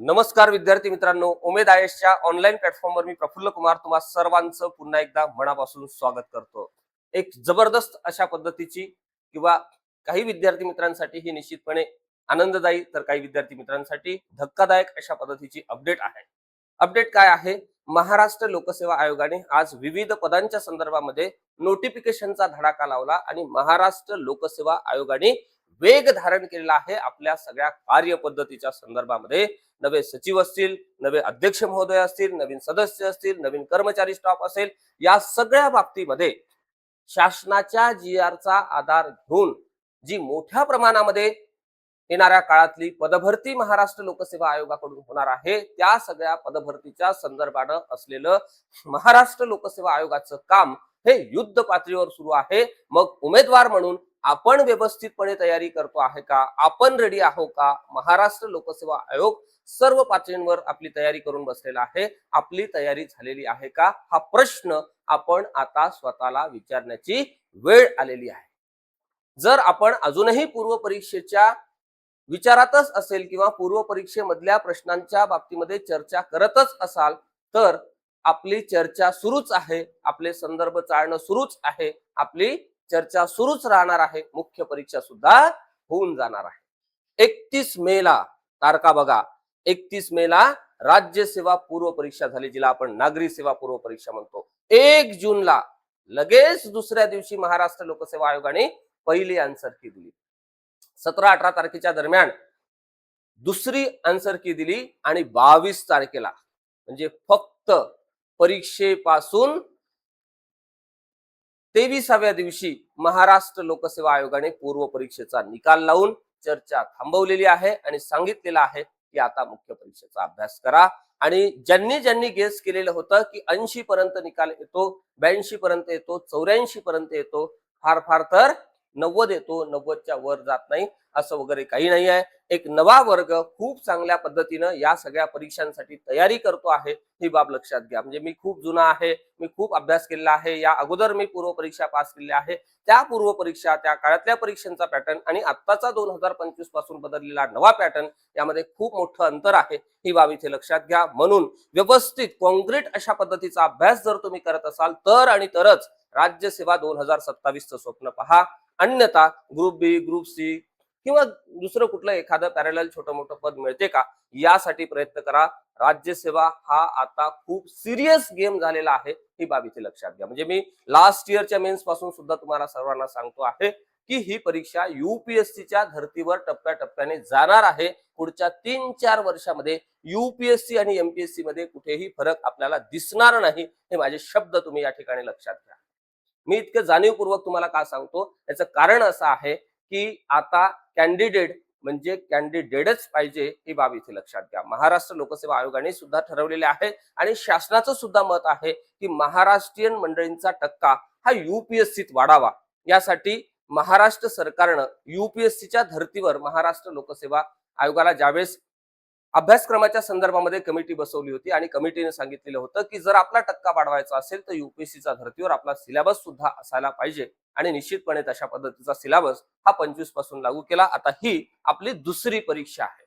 नमस्कार विद्यार्थी मित्रांनो, उमेद आयएसच्या ऑनलाईन प्लॅटफॉर्मवर मी प्रफुल्ल कुमार तुम्हा सर्वांचं पुन्हा एकदा मनापासून स्वागत करतो. एक जबरदस्त अशा पद्धतीची किंवा काही विद्यार्थी मित्रांसाठी ही निश्चितपणे आनंददायी तर काही विद्यार्थी मित्रांसाठी धक्कादायक अशा पद्धतीची अपडेट आहे. अपडेट काय आहे? महाराष्ट्र लोकसेवा आयोगाने आज विविध पदांच्या संदर्भामध्ये नोटिफिकेशनचा धडाका लावला आणि महाराष्ट्र लोकसेवा आयोगाने वेग धारण केलेला आहे आपल्या सगळ्या कार्यपद्धतीच्या संदर्भामध्ये. नवे सचिव असतील, नवे अध्यक्ष महोदय असतील, नवीन सदस्य असतील, नवीन कर्मचारी स्टाफ असेल, या सगळ्या बाबतीमध्ये शासनाच्या जीआरचा आधार घेऊन जी मोठ्या प्रमाणामध्ये येणाऱ्या काळातली पदभरती महाराष्ट्र लोकसेवा आयोगाकडून होणार आहे, त्या सगळ्या पदभरतीच्या संदर्भानं असलेलं महाराष्ट्र लोकसेवा आयोगाचं काम हे युद्ध पातळीवर सुरू आहे. मग उमेदवार म्हणून आपण व्यवस्थितपणे तयारी करतो आहे का? आपण रेडी आहोत का? महाराष्ट्र लोकसेवा आयोग सर्व पातळींवर आपली तयारी करून बसलेला आहे. आपली तयारी झालेली आहे का? हा प्रश्न आपण आता स्वतःला विचारण्याची वेळ आलेली आहे. जर आपण अजूनही पूर्व परीक्षेच्या विचारातच असेल किंवा पूर्व परीक्षेमधल्या प्रश्नांच्या बाबतीमध्ये चर्चा करतच असाल तर आपली चर्चा सुरूच आहे, आपले संदर्भ चाळणं सुरूच आहे, आपली चर्चा सुरूच राहणार आहे. मुख्य परीक्षा सुद्धा होऊन जाणार आहे. 31 मेला तारखा बघा, 31 मेला राज्यसेवा पूर्व परीक्षा झाली, जिला आपण नागरी सेवा पूर्व परीक्षा म्हणतो. 1 जूनला लगेच दुसऱ्या दिवशी महाराष्ट्र लोकसेवा आयोगाने पहिली आन्सर की दिली. 17-18 तारखेच्या दरम्यान दुसरी आन्सर की दिली आणि 22 तारखेला म्हणजे फक्त परीक्षेपासून 23व्या दिवशी महाराष्ट्र लोकसेवा आयोगाने पूर्व परीक्षेचा निकाल लावून चर्चा थांबवलेली आहे आणि सांगितलेलं आहे की आता मुख्य परीक्षेचा अभ्यास करा. आणि ज्यांनी गेस केलेलं होतं की 80 पर्यंत निकाल येतो, 82 पर्यंत येतो, 84 पर्यंत येतो, फार फार तर 90 येतो, 90च्या वर जात नाही, असं वगैरे काही नाही आहे. एक नवा वर्ग खूप चांगल्या पद्धतीनं या सगळ्या परीक्षांसाठी तयारी करतो आहे, ही बाब लक्षात घ्या. म्हणजे मी खूप जुना आहे, मी खूप अभ्यास केलेला आहे, या अगोदर मी पूर्व परीक्षा पास केलेल्या आहे. त्या पूर्व परीक्षा, त्या काळातल्या परीक्षांचा पॅटर्न आणि आत्ताचा 2025 पासून बदललेला नवा पॅटर्न यामध्ये खूप मोठं अंतर आहे, ही बाब इथे लक्षात घ्या. म्हणून व्यवस्थित कॉन्क्रीट अशा पद्धतीचा अभ्यास जर तुम्ही करत असाल तर आणि तरच राज्यसेवा 2027चं स्वप्न पहा. अन्यथा ग्रुप बी, ग्रुप सी किंवा दुसरं कुठलं एखादं पॅरलल छोटं मोठं पद मिळते का, यासाठी प्रयत्न करा. राज्यसेवा हा आता खूप सिरियस गेम झालेला आहे, ही बाब इथे लक्षात घ्या. म्हणजे मी लास्ट इयरच्या मेन्स पासून सुद्धा तुम्हाला सर्वांना सांगतो आहे की ही परीक्षा युपीएससीच्या धर्तीवर टप्प्याटप्प्याने जाणार आहे. पुढच्या 3-4 वर्षामध्ये युपीएससी आणि एमपीएससी मध्ये कुठेही फरक आपल्याला दिसणार नाही, हे माझे शब्द तुम्ही या ठिकाणी लक्षात घ्या. मी इतकं जाणीवपूर्वक तुम्हाला का सांगतो, याचं कारण असं आहे की आता कॅन्डिडेट म्हणजे कॅन्डिडेटच पाहिजे, ही बाब इथे लक्षात घ्या. महाराष्ट्र लोकसेवा आयोगाने सुद्धा ठरवलेले आहे आणि शासनाचं सुद्धा मत आहे की महाराष्ट्रीयन मंडळींचा टक्का हा युपीएससीत वाढावा. यासाठी महाराष्ट्र सरकारनं युपीएससीच्या धर्तीवर महाराष्ट्र लोकसेवा आयोगाला ज्यावेळेस अभ्यासक्रमाच्या संदर्भामध्ये कमिटी बसवली होती आणि कमिटीने सांगितलेलं होतं की जर आपला टक्का वाढवायचा असेल तर युपीएससीच्या धर्तीवर आपला सिलेबस सुद्धा असायला पाहिजे आणि निश्चितपणे तशा पद्धतीचा सिलेबस हा 25 पासून लागू केला. आता ही आपली दुसरी परीक्षा आहे.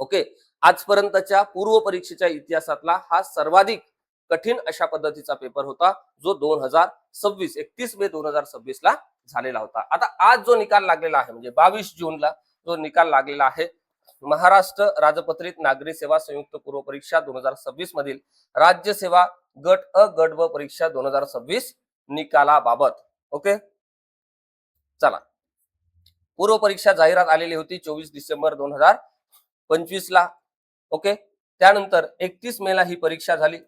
ओके, आजपर्यंतच्या पूर्व परीक्षेच्या इतिहासातला हा सर्वाधिक कठीण अशा पद्धतीचा पेपर होता, जो 31 मे 2026 ला झालेला होता. आता आज जो निकाल लागलेला आहे म्हणजे 22 जूनला जो निकाल लागलेला आहे, महाराष्ट्र राजपत्रित नागरी सेवा संयुक्त पूर्व परीक्षा 2026 मधील राज्यसेवा गट अ गट ब परीक्षा 2026 निकालाबाबत. ओके, चला, पूर्व परीक्षा जाहिरात आलेली होती 24 डिसेंबर 2025 ला. ओके, त्यानंतर 31 मेला ही परीक्षा झाली.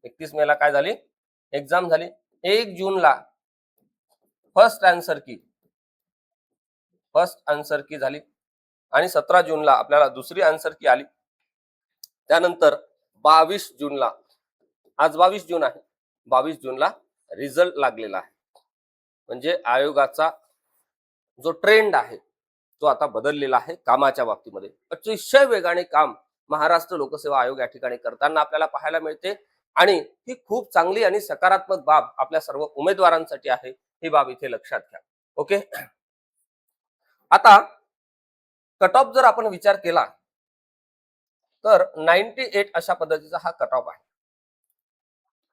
31 मेला काय झाली? एक्झाम झाली. 1 जूनला फर्स्ट आन्सर की झाली आणि 17 जूनला आपल्याला दुसरी आन्सर की आली. त्यानंतर 22 जूनला, आज 22 जून आहे, 22 जूनला रिझल्ट लागलेला आहे. म्हणजे आयोगाचा जो ट्रेंड आहे तो आता बदललेला आहे कामाच्या बाबतीमध्ये. अतिशय वेगाने काम महाराष्ट्र लोकसेवा आयोग या ठिकाणी करताना आपल्याला पाहायला मिळते आणि ही खूप चांगली आणि सकारात्मक बाब आपल्या सर्व उमेदवारांसाठी आहे, ही बाब इथे लक्षात घ्या. ओके, आता कट ऑफ जर आपण विचार केला तर 98 अशा पद्धतीचा हा कट ऑफ आहे.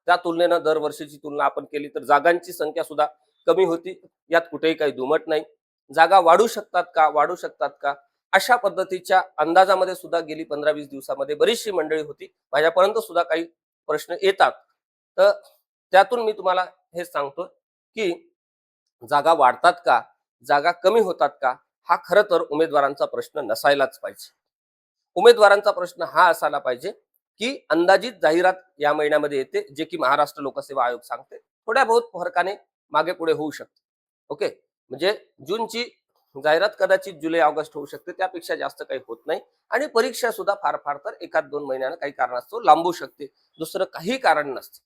त्या तुलनेनं दरवर्षीची तुलना आपण केली तर जागांची संख्या सुद्धा कमी होती, यात कुठेही काही दुमत नाही. जागा वाढू शकतात का, वाढू शकतात का, अशा पद्धतीच्या अंदाजामध्ये सुद्धा गेली 15-20 दिवसामध्ये बरीचशी मंडळी होती. माझ्यापर्यंत सुद्धा काही प्रश्न येतात. तर त्यातून मी तुम्हाला हे सांगतो की जागा वाढतात का, जागा कमी होतात का, हा खरं तर उमेदवारांचा प्रश्न नसायलाच पाहिजे. उमेदवारांचा प्रश्न हा असायला पाहिजे की अंदाजित जाहिरात या महिन्यामध्ये येते, जे की महाराष्ट्र लोकसेवा आयोग सांगते. थोड्या बहुत फरकाने मागे पुढे होऊ शकते. ओके, म्हणजे जूनची जाहिरात कदाचित जुलै ऑगस्ट होऊ शकते, त्यापेक्षा जास्त काही होत नाही. आणि परीक्षा सुद्धा फार फार तर 1-2 महिन्यानं काही कारणास्तव लांबू शकते, दुसरं काही कारण नसते.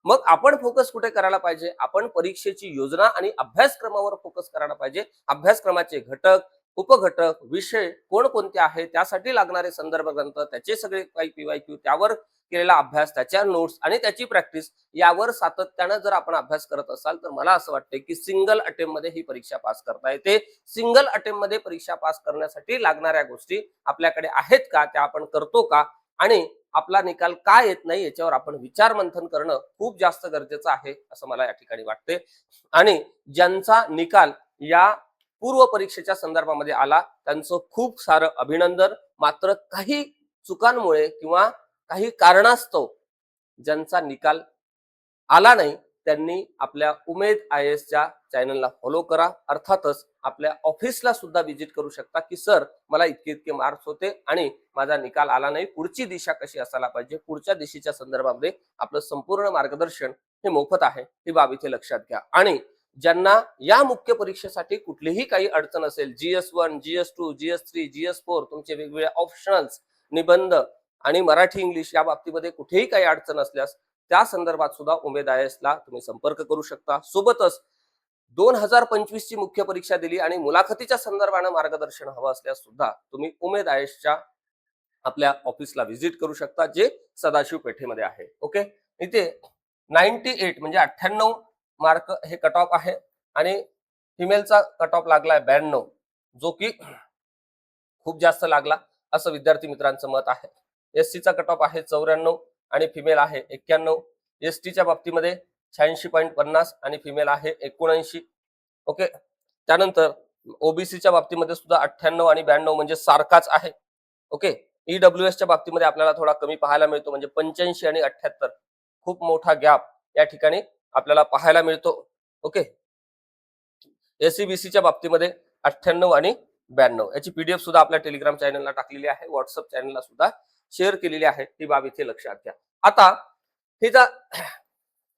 मग आपण फोकस कुठे करायला पाहिजे, आपण परीक्षेची योजना आणि अभ्यासक्रमावर फोकस करायला पाहिजे. अभ्यासक्रमाचे घटक, उपघटक, विषय कोणकोणते आहे, त्यासाठी लागणारे संदर्भ ग्रंथ, त्याचे सगळे काही पीवायक्यू, त्यावर केलेला अभ्यास, त्याच्या नोट्स आणि त्याची प्रॅक्टिस, यावर सातत्यानं जर आपण अभ्यास करत असाल तर मला असं वाटतं की सिंगल अटेम्प्ट मध्ये ही परीक्षा पास करता येते. सिंगल अटेम्प्ट मध्ये परीक्षा पास करण्यासाठी लागणाऱ्या गोष्टी आपल्याकडे आहेत का, त्या आपण करतो का, आणि आपला निकाल का येत नाही याच्यावर आपण विचार मंथन करणं खूप जास्त गरजेचं आहे असं मला या ठिकाणी वाटते. आणि ज्यांचा निकाल या पूर्व परीक्षेच्या संदर्भामध्ये आला त्यांचं खूप सारं अभिनंदन. मात्र काही चुकांमुळे किंवा काही कारणास्तव ज्यांचा निकाल आला नाही त्यांनी आपल्या उमेद IAS च्या चॅनलला फॉलो करा. अर्थातच आपल्या ऑफिसला सुद्धा व्हिजिट करू शकता की सर मला इतके इतके मार्क्स होते आणि माझा निकाल आला नाही, पुढची दिशा कशी असायला पाहिजे, पुढच्या दिशेच्या संदर्भामध्ये आपलं संपूर्ण मार्गदर्शन हे मोफत आहे, ही बाब इथे लक्षात घ्या. आणि ज्यांना या मुख्य परीक्षेसाठी कुठलीही काही अडचण असेल, GS1, GS2, GS3, GS4, तुमचे वेगवेगळे ऑप्शनल्स, निबंध आणि मराठी इंग्लिश या बाबतीमध्ये कुठेही काही अडचण असल्यास त्या संदर्भात सुद्धा उमेद IAS ला तुम्ही संपर्क करू शकता. सोबतच 2025 ची मुख्य परीक्षा दिली आणि मुलाखतीच्या संदर्भाने मार्गदर्शन हवं असल्यास सुद्धा तुम्ही उमेद IAS च्या आपल्या ऑफिसला व्हिजिट करू शकता, जे सदाशिव पेठेमध्ये आहे. ओके, इथे 98 म्हणजे 98 मार्क हे कट ऑफ आहे आणि फिमेलचा कट ऑफ लागलाय 92, जो की खूप जास्त लागला असं विद्यार्थी मित्रांचं मत आहे. SC चा कट ऑफ आहे 94 आणि फिमेल आहे 91. ST च्या बाबतीमध्ये 86.50 आणि फिमेल आहे 79. ओके, त्यानंतर OBC च्या बाबतीमध्ये सुद्धा 98 आणि 92 म्हणजे सारखाच आहे. ओके, EWS च्या बाबतीमध्ये आपल्याला थोडा कमी पाहायला मिळतो, म्हणजे 85 आणि 78, खूप मोठा गॅप या ठिकाणी आपल्याला पाहायला मिळतो. ओके, SCBC च्या बाबतीमध्ये 98 आणि 92 याची PDF सुद्धा आपल्या टेलिग्राम चॅनलला टाकलेली आहे, व्हॉट्सअप चॅनलला सुद्धा शेअर केलेली आहे, ही बाब इथे लक्षात घ्या. आता हे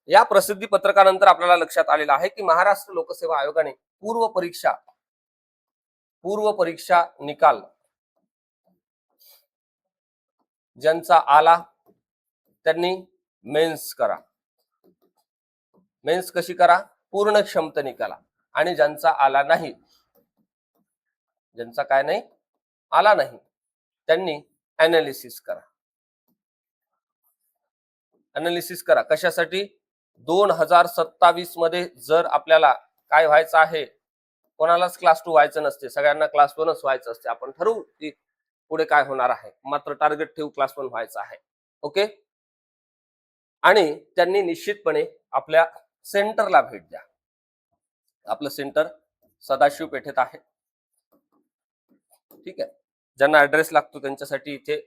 या प्रसिद्धी पत्रकानंतर आपल्याला लक्षात आलेलं आहे की महाराष्ट्र लोकसेवा आयोगाने पूर्व परीक्षा निकाल ज्यांचा आला त्यांनी मेन्स करा. मेन्स कशी करा, पूर्ण क्षमता निकाला. आणि ज्यांचा आला नाही, ज्यांचा काय नाही आला नाही, त्यांनी अनालिसिस करा. अनालिसिस करा कशासाठी, 2027 मध्ये जर आपल्याला काय व्हायचं आहे, कोणालाच क्लास 2 व्हायचं नसते, सगळ्यांना क्लास 1च व्हायचं असते. आपण ठरवू की पुढे काय होणार आहे, मात्र टार्गेट ठेवू क्लास 1 व्हायचं आहे. ओके, आणि त्यांनी निश्चितपणे आपल्या सेंटरला भेट द्या. आपलं सेंटर सदाशिव पेठेत आहे. ठीक आहे, ज्यांना ऍड्रेस लागतो त्यांच्यासाठी इथे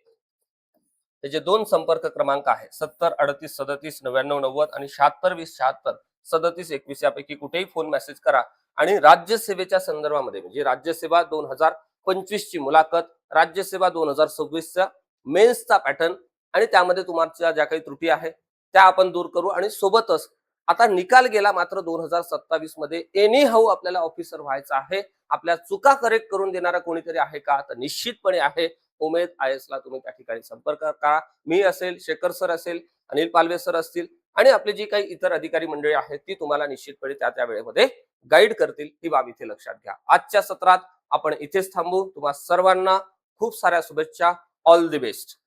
त्याचे 2 संपर्क क्रमांक आहे, 70 38 37 99 90 आणि 76 20 76 37 21 यापैकी कुठेही फोन मेसेज करा. आणि राज्यसेवेच्या संदर्भामध्ये म्हणजे राज्यसेवा 2025 ची मुलाखत, राज्यसेवा 2026 चा मेन्सचा पॅटर्न आणि त्यामध्ये तुम्हाला ज्या काही त्रुटी आहे त्या आपण दूर करू. आणि सोबतच आता निकाल गेला, मात्र 2027 मध्ये एनी हाऊ आपल्याला ऑफिसर व्हायचं आहे. आपल्या चुका करेक्ट करून देणारा कोणीतरी आहे का, तर निश्चितपणे आहे. उमेद IAS ला तुम्ही त्या ठिकाणी संपर्क करा. मी असेल, शेखर सर असेल, अनिल पालवे सर असतील आणि आपले जी काही इतर अधिकारी मंडळी आहेत ती तुम्हाला निश्चितपणे त्या वेळेमध्ये गाईड करतील, ही बाब इथे लक्षात घ्या. आजच्या सत्रात आपण इथेच थांबू. तुम्हा सर्वांना खूप साऱ्या शुभेच्छा. All the best.